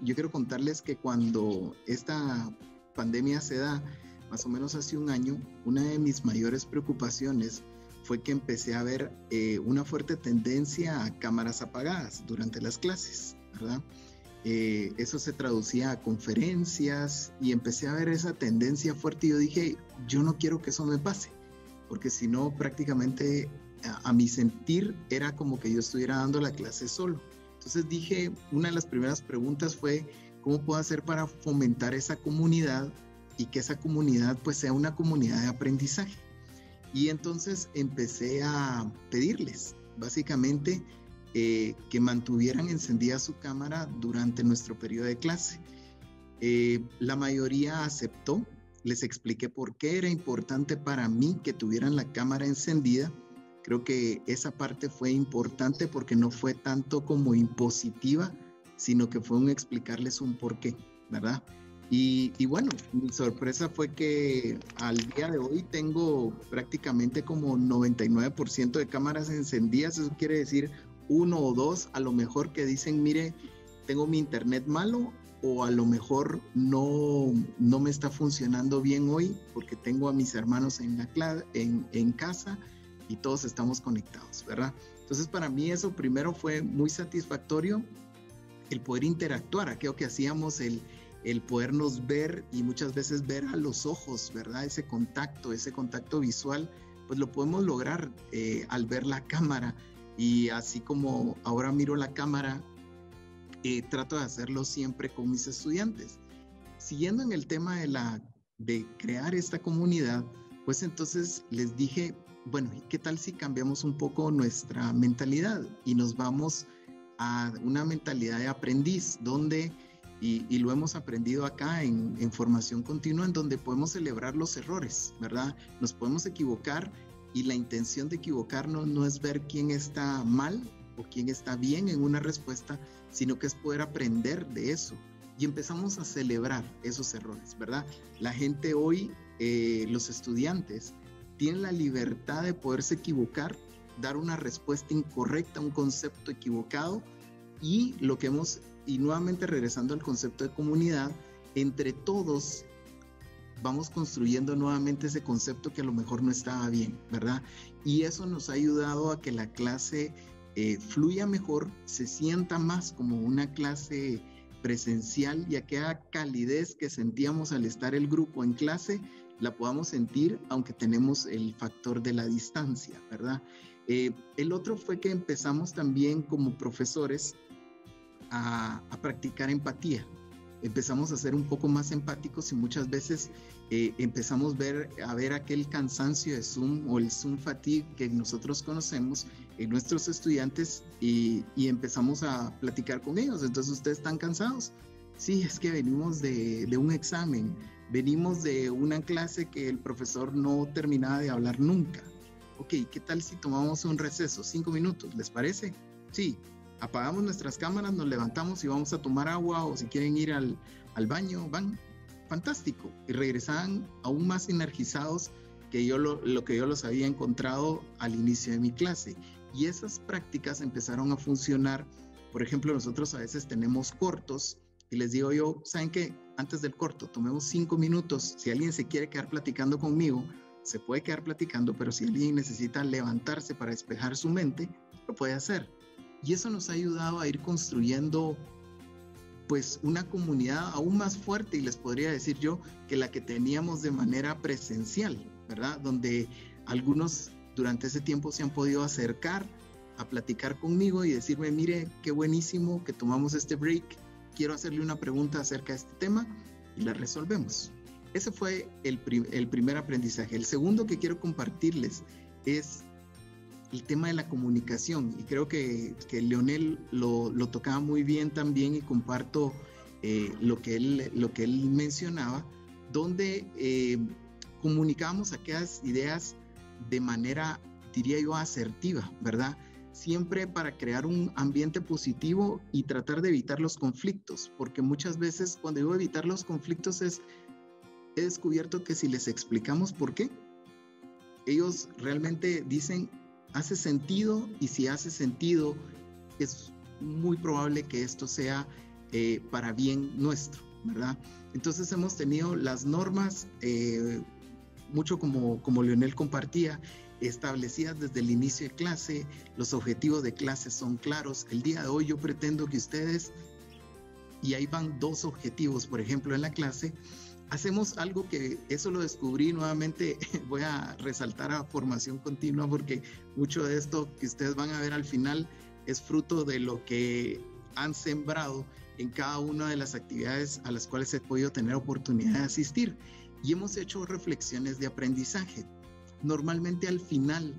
Yo quiero contarles que cuando esta pandemia se da, más o menos hace un año, una de mis mayores preocupaciones fue que empecé a ver una fuerte tendencia a cámaras apagadas durante las clases, ¿verdad? Eso se traducía a conferencias y empecé a ver esa tendencia fuerte y yo dije, yo no quiero que eso me pase, porque si no prácticamente a mi sentir era como que yo estuviera dando la clase solo. Entonces dije, una de las primeras preguntas fue, ¿cómo puedo hacer para fomentar esa comunidad y que esa comunidad pues sea una comunidad de aprendizaje? Y entonces empecé a pedirles, básicamente, que mantuvieran encendida su cámara durante nuestro periodo de clase. La mayoría aceptó, les expliqué por qué era importante para mí que tuvieran la cámara encendida. Creo que esa parte fue importante porque no fue tanto como impositiva, sino que fue un explicarles un porqué, ¿verdad? Y bueno, mi sorpresa fue que al día de hoy tengo prácticamente como 99% de cámaras encendidas. Eso quiere decir uno o dos, a lo mejor que dicen, mire, tengo mi internet malo o a lo mejor no me está funcionando bien hoy porque tengo a mis hermanos en casa y todos estamos conectados, ¿verdad? Entonces para mí eso primero fue muy satisfactorio, el poder interactuar, aquello que hacíamos, el podernos ver y muchas veces ver a los ojos, ¿verdad? Ese contacto visual, pues lo podemos lograr al ver la cámara. Y así como ahora miro la cámara, trato de hacerlo siempre con mis estudiantes. Siguiendo en el tema de crear esta comunidad, pues entonces les dije, bueno, ¿qué tal si cambiamos un poco nuestra mentalidad y nos vamos a una mentalidad de aprendiz, donde, y lo hemos aprendido acá en formación continua, en donde podemos celebrar los errores, ¿verdad? Nos podemos equivocar y la intención de equivocarnos no es ver quién está mal o quién está bien en una respuesta, sino que es poder aprender de eso. Y empezamos a celebrar esos errores, ¿verdad? La gente hoy, los estudiantes, tienen la libertad de poderse equivocar, dar una respuesta incorrecta, un concepto equivocado, y nuevamente regresando al concepto de comunidad, entre todos vamos construyendo nuevamente ese concepto que a lo mejor no estaba bien, ¿verdad? Y eso nos ha ayudado a que la clase fluya mejor, se sienta más como una clase presencial, y aquella calidez que sentíamos al estar el grupo en clase, la podamos sentir aunque tenemos el factor de la distancia, ¿verdad? El otro fue que empezamos también como profesores a practicar empatía. Empezamos a ser un poco más empáticos y muchas veces empezamos a ver aquel cansancio de Zoom o el Zoom fatigue que nosotros conocemos en nuestros estudiantes, y empezamos a platicar con ellos. Entonces, ¿ustedes están cansados? Sí, es que venimos de un examen, venimos de una clase que el profesor no terminaba de hablar nunca. Ok, ¿qué tal si tomamos un receso? 5 minutos, ¿les parece? Sí. Apagamos nuestras cámaras, nos levantamos y vamos a tomar agua, o si quieren ir al baño, van. Fantástico. Y regresaban aún más energizados que lo que yo los había encontrado al inicio de mi clase. Y esas prácticas empezaron a funcionar. Por ejemplo, nosotros a veces tenemos cortos y les digo yo, ¿saben qué? Antes del corto, tomemos 5 minutos. Si alguien se quiere quedar platicando conmigo, se puede quedar platicando, pero si alguien necesita levantarse para despejar su mente, lo puede hacer. Y eso nos ha ayudado a ir construyendo pues una comunidad aún más fuerte, y les podría decir yo que la que teníamos de manera presencial, ¿verdad? Donde algunos durante ese tiempo se han podido acercar a platicar conmigo y decirme, mire, qué buenísimo que tomamos este break, quiero hacerle una pregunta acerca de este tema, y la resolvemos. Ese fue el primer aprendizaje. El segundo que quiero compartirles es el tema de la comunicación, y creo que Leonel lo tocaba muy bien también, y comparto lo que él mencionaba, donde comunicábamos aquellas ideas de manera, diría yo, asertiva, ¿verdad? Siempre para crear un ambiente positivo y tratar de evitar los conflictos, porque muchas veces cuando digo evitar los conflictos he descubierto que si les explicamos por qué, ellos realmente dicen, hace sentido, y si hace sentido, es muy probable que esto sea para bien nuestro, ¿verdad? Entonces hemos tenido las normas, mucho como Leonel compartía, establecidas desde el inicio de clase. Los objetivos de clase son claros. El día de hoy yo pretendo que ustedes, y ahí van 2 objetivos, por ejemplo, en la clase, hacemos algo que eso lo descubrí nuevamente, voy a resaltar a formación continua, porque mucho de esto que ustedes van a ver al final es fruto de lo que han sembrado en cada una de las actividades a las cuales he podido tener oportunidad de asistir. Y hemos hecho reflexiones de aprendizaje. Normalmente al final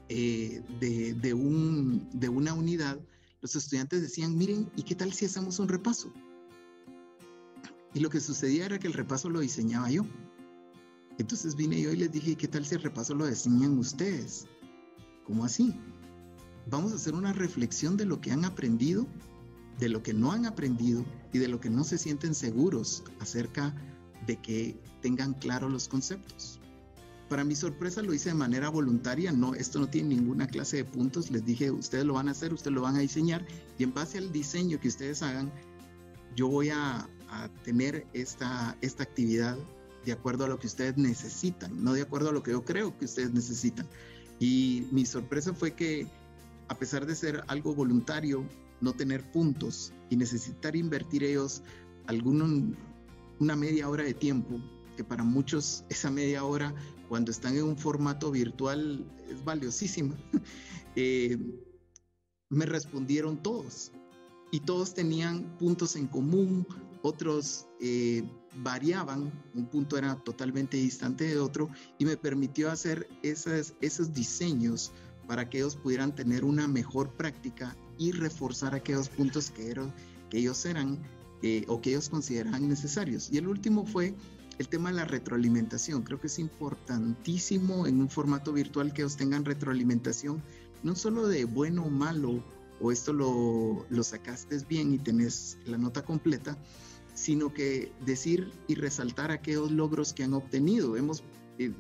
de una unidad, los estudiantes decían, miren, ¿y qué tal si hacemos un repaso? Y lo que sucedía era que el repaso lo diseñaba yo. Entonces vine yo y les dije, ¿qué tal si el repaso lo diseñan ustedes? ¿Cómo así? Vamos a hacer una reflexión de lo que han aprendido, de lo que no han aprendido y de lo que no se sienten seguros acerca de que tengan claros los conceptos. Para mi sorpresa lo hice de manera voluntaria, no, esto no tiene ninguna clase de puntos, les dije, ustedes lo van a hacer, ustedes lo van a diseñar y en base al diseño que ustedes hagan, yo voy a tener esta actividad de acuerdo a lo que ustedes necesitan, no de acuerdo a lo que yo creo que ustedes necesitan. Y mi sorpresa fue que a pesar de ser algo voluntario, no tener puntos y necesitar invertir ellos una media hora de tiempo, que para muchos esa media hora cuando están en un formato virtual es valiosísima, me respondieron todos y todos tenían puntos en común, otros variaban, un punto era totalmente distante de otro y me permitió hacer esos diseños para que ellos pudieran tener una mejor práctica y reforzar aquellos puntos que ellos eran o que ellos consideraban necesarios. Y el último fue el tema de la retroalimentación. Creo que es importantísimo en un formato virtual que ellos tengan retroalimentación, no solo de bueno o malo, o esto lo sacaste bien y tenés la nota completa, sino que decir y resaltar aquellos logros que han obtenido.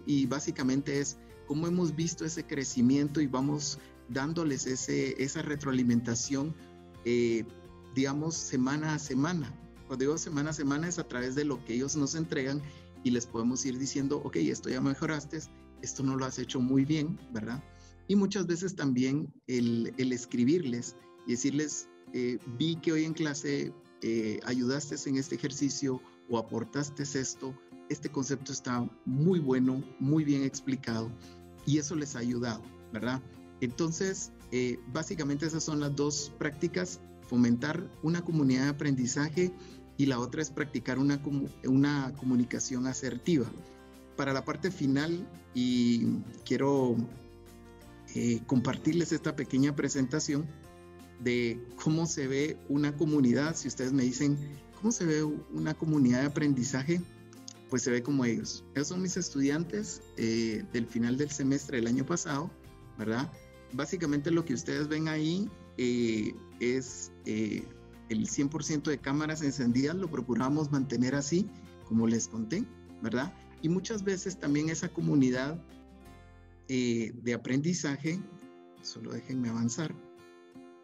Y básicamente es cómo hemos visto ese crecimiento y vamos dándoles esa retroalimentación, digamos, semana a semana. Cuando digo semana a semana es a través de lo que ellos nos entregan y les podemos ir diciendo, ok, esto ya mejoraste, esto no lo has hecho muy bien, ¿verdad? Y muchas veces también el escribirles y decirles, vi que hoy en clase ayudaste en este ejercicio o aportaste esto, este concepto está muy bueno, muy bien explicado y eso les ha ayudado, ¿verdad? Entonces, básicamente esas son las 2 prácticas, fomentar una comunidad de aprendizaje y la otra es practicar una comunicación asertiva. Para la parte final, y quiero compartirles esta pequeña presentación de cómo se ve una comunidad. Si ustedes me dicen, ¿cómo se ve una comunidad de aprendizaje? Pues se ve como ellos. Ellos son mis estudiantes del final del semestre del año pasado, ¿verdad? Básicamente lo que ustedes ven ahí es el 100% de cámaras encendidas, lo procuramos mantener así, como les conté, ¿verdad? Y muchas veces también esa comunidad de aprendizaje, solo déjenme avanzar,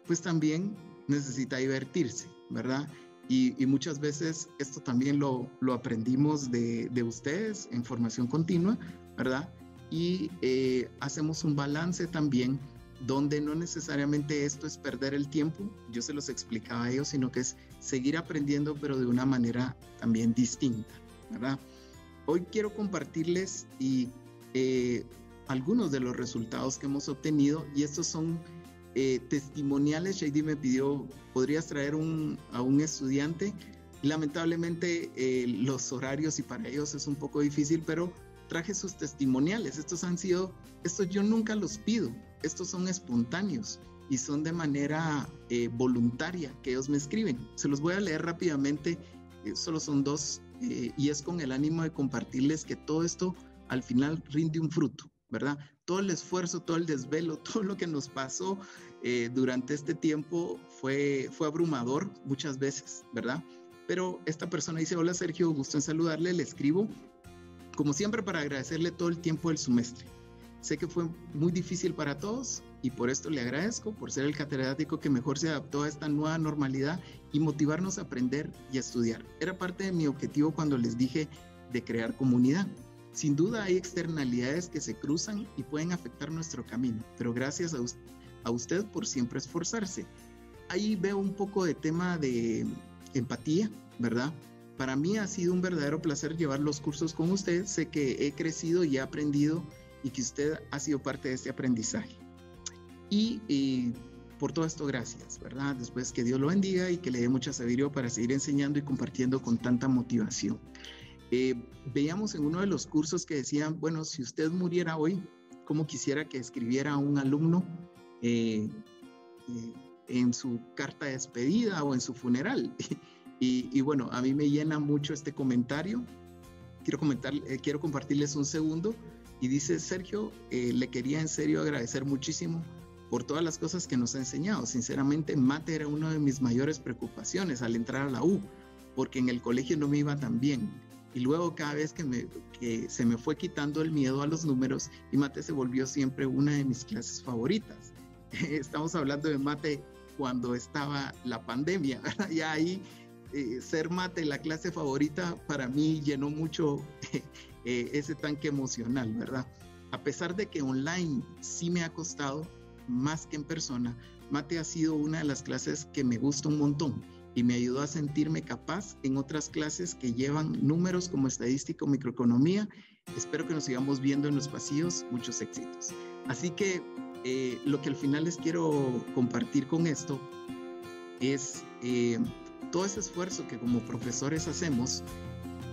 pues también necesita divertirse, ¿verdad? Y muchas veces esto también lo aprendimos de ustedes en formación continua, ¿verdad? Y hacemos un balance también donde no necesariamente esto es perder el tiempo, yo se los explicaba a ellos, sino que es seguir aprendiendo, pero de una manera también distinta, ¿verdad? Hoy quiero compartirles algunos de los resultados que hemos obtenido y estos son testimoniales. JD me pidió, ¿podrías traer a un estudiante? Lamentablemente los horarios y para ellos es un poco difícil, pero traje sus testimoniales. Estos yo nunca los pido, estos son espontáneos y son de manera voluntaria que ellos me escriben. Se los voy a leer rápidamente, solo son 2 y es con el ánimo de compartirles que todo esto al final rinde un fruto, ¿verdad? Todo el esfuerzo, todo el desvelo, todo lo que nos pasó durante este tiempo fue abrumador muchas veces, ¿verdad? Pero esta persona dice, hola Sergio, gusto en saludarle, le escribo como siempre para agradecerle todo el tiempo del semestre. Sé que fue muy difícil para todos y por esto le agradezco por ser el catedrático que mejor se adaptó a esta nueva normalidad y motivarnos a aprender y a estudiar. Era parte de mi objetivo cuando les dije de crear comunidad. Sin duda hay externalidades que se cruzan y pueden afectar nuestro camino, pero gracias a usted por siempre esforzarse. Ahí veo un poco de tema de empatía, ¿verdad? Para mí ha sido un verdadero placer llevar los cursos con usted. Sé que he crecido y he aprendido y que usted ha sido parte de este aprendizaje. Y por todo esto, gracias, ¿verdad? Después que Dios lo bendiga y que le dé mucha sabiduría para seguir enseñando y compartiendo con tanta motivación. Veíamos en uno de los cursos que decían, bueno, si usted muriera hoy, ¿cómo quisiera que escribiera a un alumno en su carta de despedida o en su funeral? Y bueno, a mí me llena mucho este comentario. Quiero compartirles un segundo. Y dice: Sergio, le quería en serio agradecer muchísimo por todas las cosas que nos ha enseñado. Sinceramente, mate era una de mis mayores preocupaciones al entrar a la U, porque en el colegio no me iba tan bien. Y luego cada vez que se me fue quitando el miedo a los números, y mate se volvió siempre una de mis clases favoritas. Estamos hablando de mate cuando estaba la pandemia, ¿verdad? Y ahí ser mate la clase favorita para mí llenó mucho ese tanque emocional, ¿verdad? A pesar de que online sí me ha costado más que en persona, mate ha sido una de las clases que me gusta un montón y me ayudó a sentirme capaz en otras clases que llevan números como estadística o microeconomía. Espero que nos sigamos viendo en los pasillos. Muchos éxitos. Así que lo que al final les quiero compartir con esto es todo ese esfuerzo que como profesores hacemos,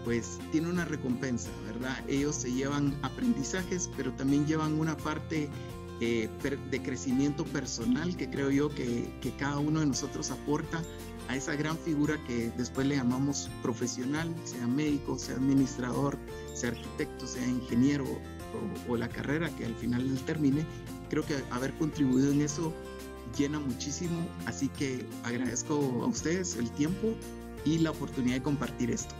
pues tiene una recompensa, ¿verdad? Ellos se llevan aprendizajes, pero también llevan una parte de crecimiento personal que creo yo que cada uno de nosotros aporta a esa gran figura que después le llamamos profesional, sea médico, sea administrador, sea arquitecto, sea ingeniero o la carrera que al final él termine. Creo que haber contribuido en eso llena muchísimo, así que agradezco a ustedes el tiempo y la oportunidad de compartir esto.